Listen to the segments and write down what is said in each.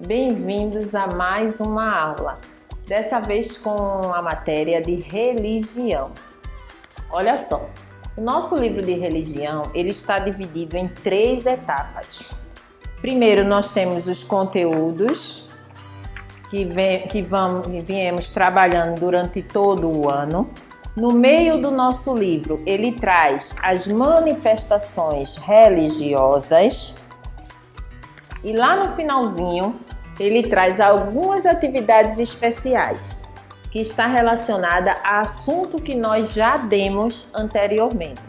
Bem-vindos a mais uma aula, dessa vez com a matéria de religião. Olha só, o nosso livro de religião ele está dividido em 3 etapas. Primeiro, nós temos os conteúdos que viemos trabalhando durante todo o ano. No meio do nosso livro, ele traz as manifestações religiosas. E lá no finalzinho, ele traz algumas atividades especiais, que está relacionada a assunto que nós já demos anteriormente.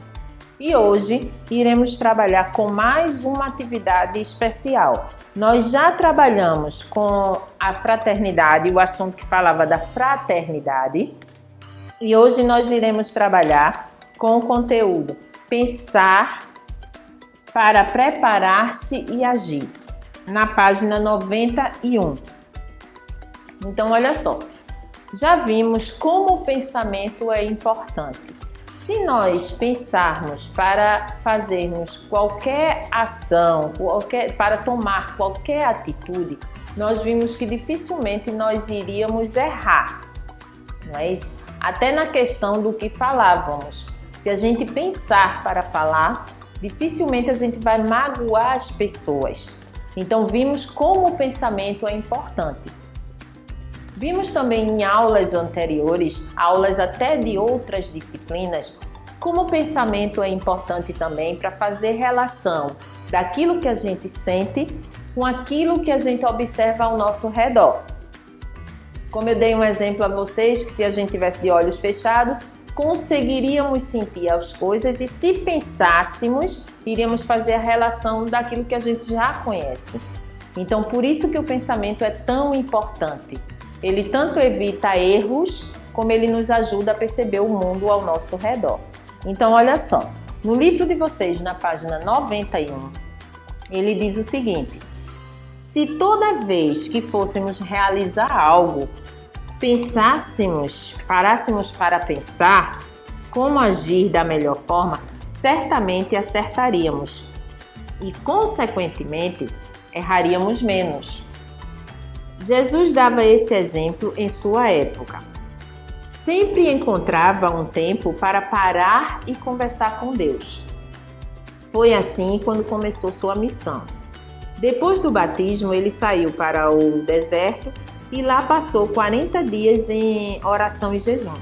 E hoje iremos trabalhar com mais uma atividade especial. Nós já trabalhamos com a fraternidade, o assunto que falava da fraternidade. E hoje nós iremos trabalhar com o conteúdo Pensar para preparar-se e agir, na página 91. Então, olha só, já vimos como o pensamento é importante. Se nós pensarmos para fazermos qualquer ação, para tomar qualquer atitude, nós vimos que dificilmente nós iríamos errar, não é isso? Até na questão do que falávamos. Se a gente pensar para falar, dificilmente a gente vai magoar as pessoas. Então, vimos como o pensamento é importante. Vimos também em aulas anteriores, aulas até de outras disciplinas, como o pensamento é importante também para fazer relação daquilo que a gente sente com aquilo que a gente observa ao nosso redor. Como eu dei um exemplo a vocês, que se a gente tivesse de olhos fechados, conseguiríamos sentir as coisas e se pensássemos, iríamos fazer a relação daquilo que a gente já conhece. Então, por isso que o pensamento é tão importante. Ele tanto evita erros, como ele nos ajuda a perceber o mundo ao nosso redor. Então, olha só, no livro de vocês, na página 91, ele diz o seguinte: se toda vez que fôssemos realizar algo, parássemos para pensar como agir da melhor forma, certamente acertaríamos e, consequentemente, erraríamos menos. Jesus dava esse exemplo em sua época. Sempre encontrava um tempo para parar e conversar com Deus. Foi assim quando começou sua missão. Depois do batismo, ele saiu para o deserto e lá passou 40 dias em oração e jejum.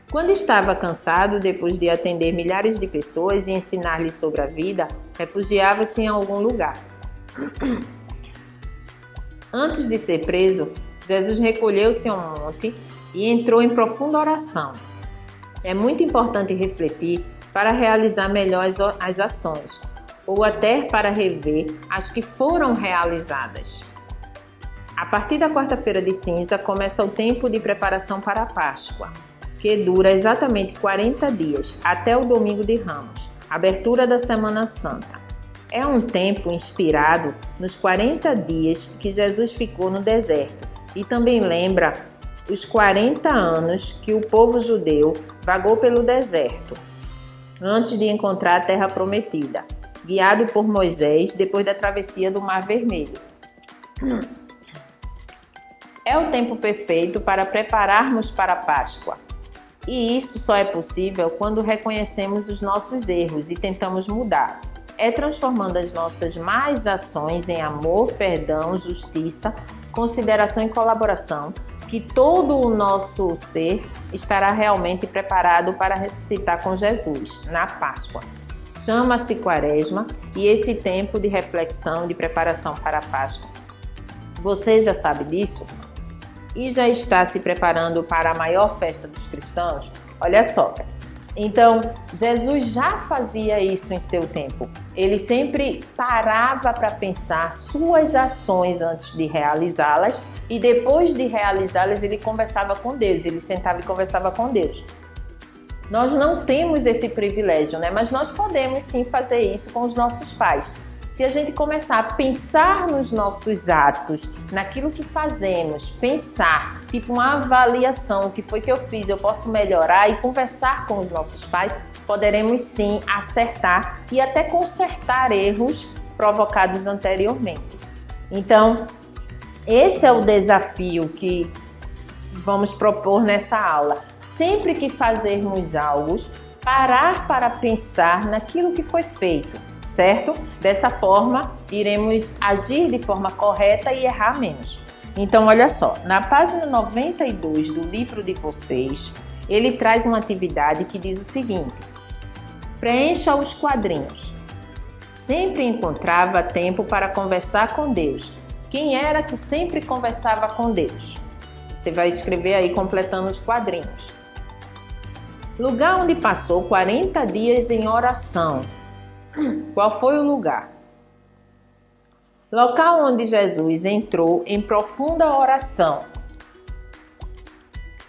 Quando estava cansado, depois de atender milhares de pessoas e ensinar-lhes sobre a vida, refugiava-se em algum lugar. Antes de ser preso, Jesus recolheu-se a um monte e entrou em profunda oração. É muito importante refletir para realizar melhor as ações, ou até para rever as que foram realizadas. A partir da quarta-feira de cinza começa o tempo de preparação para a Páscoa, que dura exatamente 40 dias, até o domingo de Ramos, abertura da Semana Santa. É um tempo inspirado nos 40 dias que Jesus ficou no deserto e também lembra os 40 anos que o povo judeu vagou pelo deserto, antes de encontrar a terra prometida, guiado por Moisés depois da travessia do Mar Vermelho. É o tempo perfeito para prepararmos para a Páscoa. E isso só é possível quando reconhecemos os nossos erros e tentamos mudar. É transformando as nossas más ações em amor, perdão, justiça, consideração e colaboração que todo o nosso ser estará realmente preparado para ressuscitar com Jesus na Páscoa. Chama-se Quaresma e esse tempo de reflexão, de preparação para a Páscoa. Você já sabe disso? E já está se preparando para a maior festa dos cristãos? Olha só, então Jesus já fazia isso em seu tempo. Ele sempre parava para pensar suas ações antes de realizá-las e depois de realizá-las ele conversava com Deus, ele sentava e conversava com Deus. Nós não temos esse privilégio, né? Mas nós podemos sim fazer isso com os nossos pais. Se a gente começar a pensar nos nossos atos, naquilo que fazemos, pensar, tipo uma avaliação, o que foi que eu fiz, eu posso melhorar e conversar com os nossos pais, poderemos sim acertar e até consertar erros provocados anteriormente. Então, esse é o desafio que vamos propor nessa aula. Sempre que fazermos algo, parar para pensar naquilo que foi feito, certo? Dessa forma, iremos agir de forma correta e errar menos. Então, olha só, na página 92 do livro de vocês, ele traz uma atividade que diz o seguinte: preencha os quadrinhos. Sempre encontrava tempo para conversar com Deus. Quem era que sempre conversava com Deus? Você vai escrever aí completando os quadrinhos. Lugar onde passou 40 dias em oração. Qual foi o lugar? Local onde Jesus entrou em profunda oração.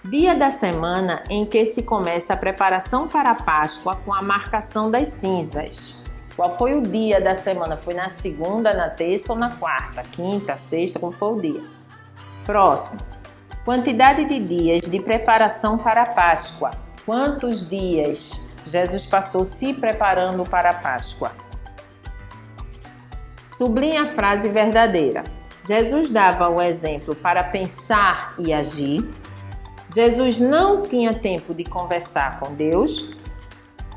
Dia da semana em que se começa a preparação para a Páscoa com a marcação das cinzas. Qual foi o dia da semana? Foi na segunda, na terça ou na quarta? Quinta, sexta, qual foi o dia? Próximo. Quantidade de dias de preparação para a Páscoa. Quantos dias Jesus passou se preparando para a Páscoa? Sublinhe a frase verdadeira. Jesus dava o exemplo para pensar e agir. Jesus não tinha tempo de conversar com Deus.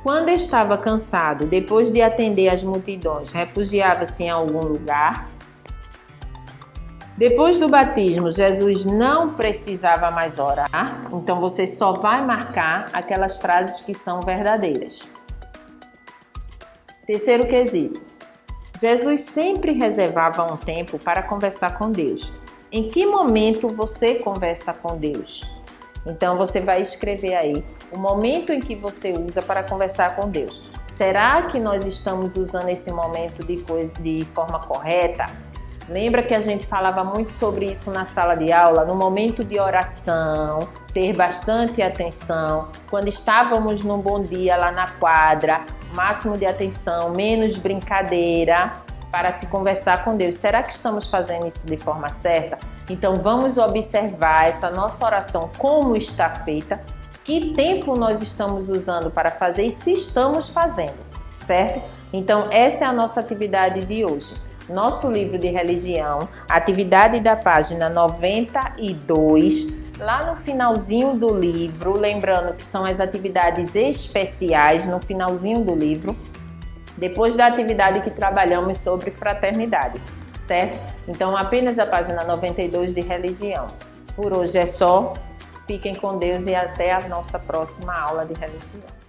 Quando estava cansado, depois de atender as multidões, refugiava-se em algum lugar. Depois do batismo, Jesus não precisava mais orar. Então você só vai marcar aquelas frases que são verdadeiras. Terceiro quesito. Jesus sempre reservava um tempo para conversar com Deus. Em que momento você conversa com Deus? Então você vai escrever aí o momento em que você usa para conversar com Deus. Será que nós estamos usando esse momento de forma correta? Lembra que a gente falava muito sobre isso na sala de aula? No momento de oração, ter bastante atenção. Quando estávamos num bom dia lá na quadra, máximo de atenção, menos brincadeira para se conversar com Deus. Será que estamos fazendo isso de forma certa? Então vamos observar essa nossa oração, como está feita, que tempo nós estamos usando para fazer e se estamos fazendo, certo? Então essa é a nossa atividade de hoje. Nosso livro de religião, atividade da página 92, lá no finalzinho do livro, lembrando que são as atividades especiais no finalzinho do livro, depois da atividade que trabalhamos sobre fraternidade, certo? Então apenas a página 92 de religião. Por hoje é só, fiquem com Deus e até a nossa próxima aula de religião.